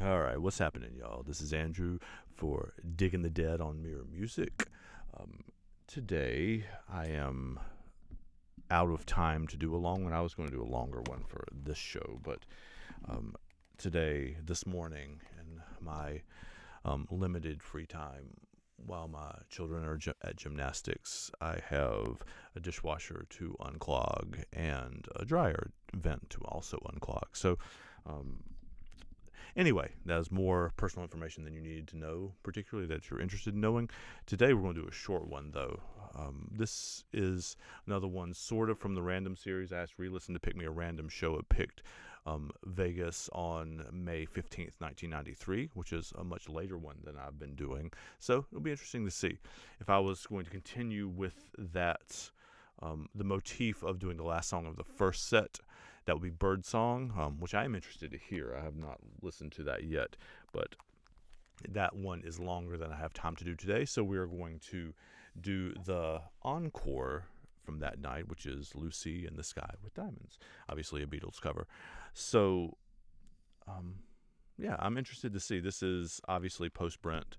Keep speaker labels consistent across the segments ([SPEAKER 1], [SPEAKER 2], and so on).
[SPEAKER 1] All right, what's happening, y'all? This is Andrew for Digging the Dead on Mirror Music. Today, I am out of time to do a long one. I was going to do a longer one for this show, but today, this morning, in my limited free time, while my children are at gymnastics, I have a dishwasher to unclog and a dryer vent to also unclog. So, anyway, that is more personal information than you needed to know, particularly that you're interested in knowing. Today we're going to do a short one, though. This is another one sort of from the random series. I asked Re-Listen to pick me a random show. It picked Vegas on May 15th, 1993, which is a much later one than I've been doing. So it'll be interesting to see. If I was going to continue with that, the motif of doing the last song of the first set, that would be Birdsong, which I am interested to hear. I have not listened to that yet, but that one is longer than I have time to do today. So we are going to do the encore from that night, which is Lucy in the Sky with Diamonds, obviously a Beatles cover. So, yeah, I'm interested to see. This is obviously post-Brent.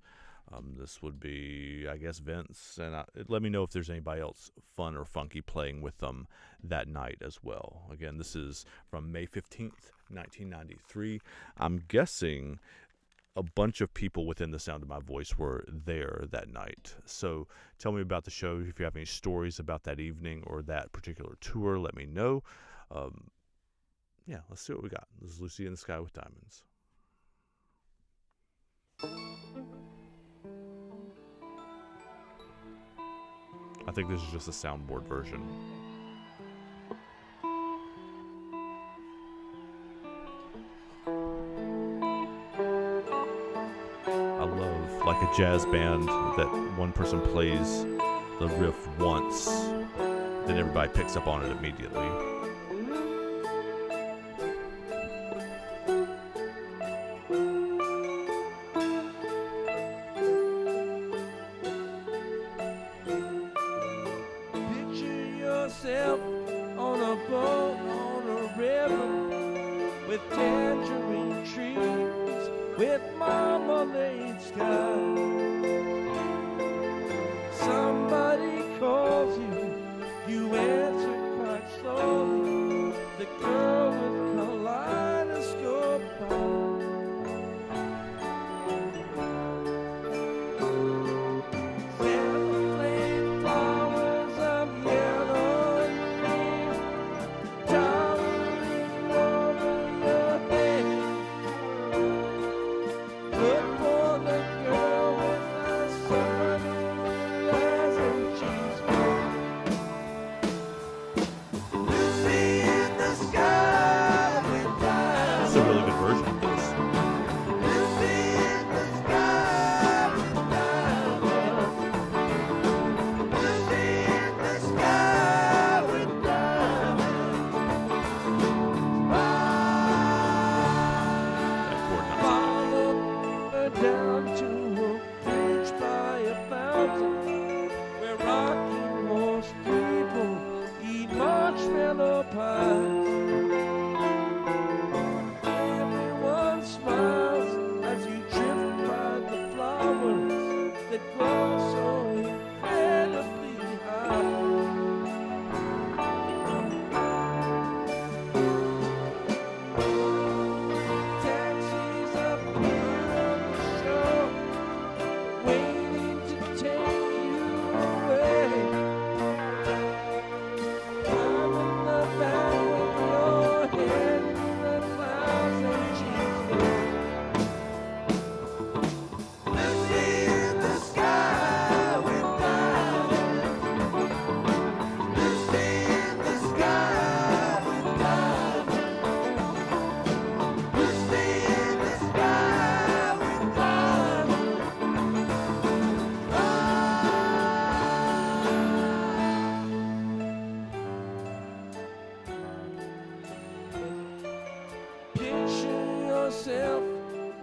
[SPEAKER 1] This would be, I guess, Vince, and let me know if there's anybody else fun or funky playing with them that night as well. Again, this is from May 15th, 1993. I'm guessing a bunch of people within the sound of my voice were there that night. So tell me about the show. If you have any stories about that evening or that particular tour, let me know. Yeah, let's see what we got. This is Lucy in the Sky with Diamonds. I think this is just a soundboard version. I love, like a jazz band, that one person plays the riff once, then everybody picks up on it immediately.
[SPEAKER 2] On a boat on a river with tangerine trees, with marmalade sky. Somebody calls you, you answer quite slowly. The girl with kaleidoscope eyes.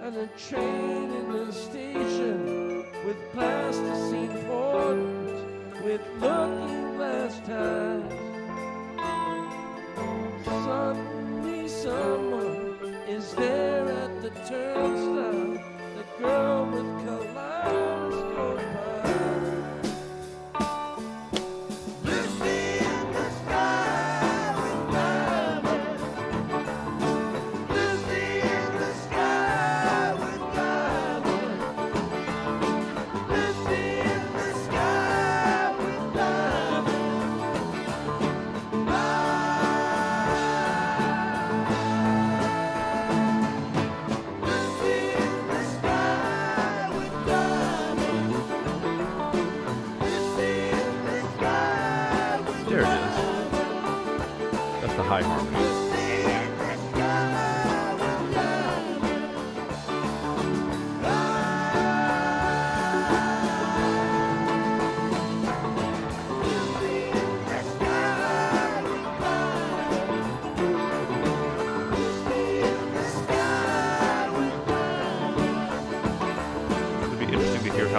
[SPEAKER 2] And a train in the station with plasticine portals with looking glass ties. Suddenly someone is there at the turnstile.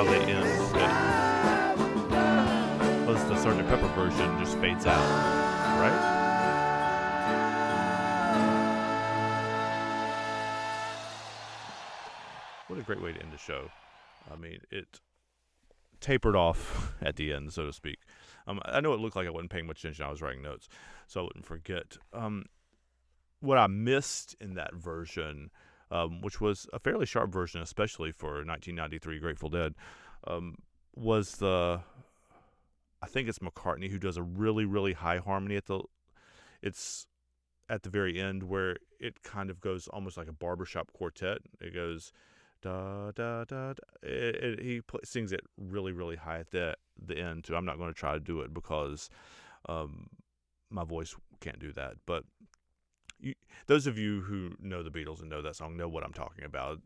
[SPEAKER 1] how they end. Plus the Sgt. Pepper version just fades out, right? What a great way to end the show. I mean, it tapered off at the end, so to speak. I know it looked like I wasn't paying much attention. I was writing notes, so I wouldn't forget. What I missed in that version, which was a fairly sharp version, especially for 1993 Grateful Dead, was I think it's McCartney who does a really, really high harmony it's at the very end where it kind of goes almost like a barbershop quartet. It goes da da da. Sings it really, really high at the end too. I'm not going to try to do it because my voice can't do that. But those of you who know the Beatles and know that song know what I'm talking about.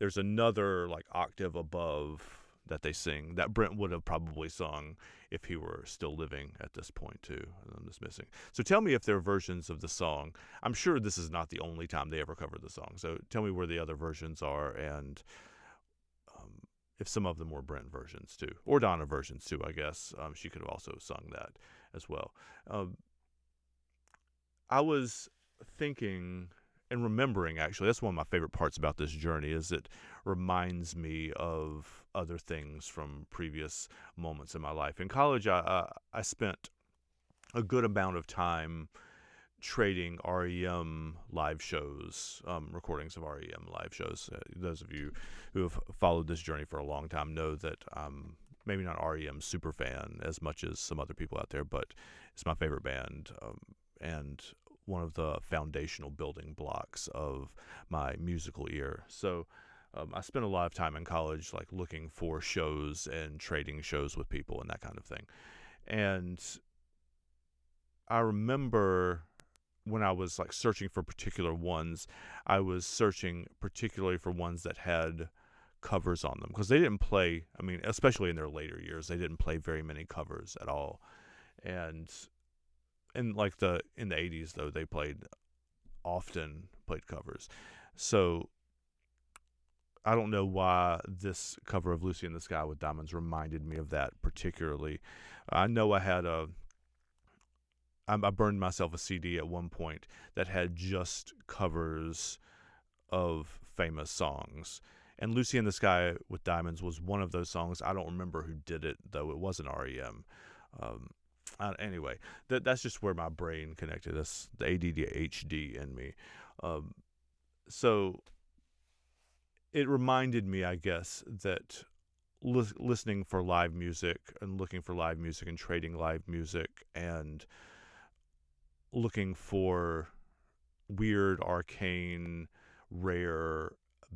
[SPEAKER 1] There's another like octave above that they sing that Brent would have probably sung if he were still living at this point too. I'm just missing. So tell me if there are versions of the song. I'm sure this is not the only time they ever covered the song. So tell me where the other versions are and if some of them were Brent versions too, or Donna versions too. I guess she could have also sung that as well. I was thinking and remembering, actually, that's one of my favorite parts about this journey, is it reminds me of other things from previous moments in my life. In college, I spent a good amount of time trading REM live shows, recordings of REM live shows. Those of you who have followed this journey for a long time know that I'm maybe not REM super fan as much as some other people out there, but it's my favorite band, and one of the foundational building blocks of my musical ear. So I spent a lot of time in college like looking for shows and trading shows with people and that kind of thing. And I remember when I was like searching for particular ones, I was searching particularly for ones that had covers on them, because they didn't play, I mean, especially in their later years, they didn't play very many covers at all. And like in the 80s though, they often played covers. So I don't know why this cover of Lucy in the Sky with Diamonds reminded me of that particularly. I know I burned myself a CD at one point that had just covers of famous songs. And Lucy in the Sky with Diamonds was one of those songs. I don't remember who did it, though. It wasn't REM. Anyway, that's just where my brain connected. That's the ADHD in me. So it reminded me, I guess, that listening for live music and looking for live music and trading live music and looking for weird, arcane, rare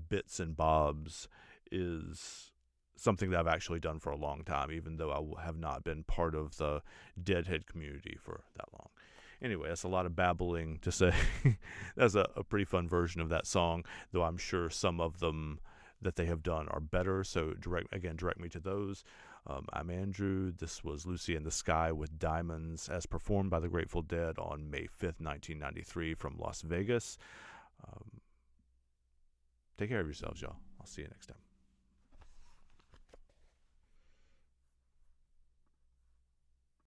[SPEAKER 1] bits and bobs is something that I've actually done for a long time, even though I have not been part of the Deadhead community for that long. Anyway, that's a lot of babbling to say. That's a pretty fun version of that song, though I'm sure some of them that they have done are better, so direct me to those. I'm Andrew. This was Lucy in the Sky with Diamonds, as performed by the Grateful Dead on May 5th, 1993 from Las Vegas. Take care of yourselves, y'all. I'll see you next time.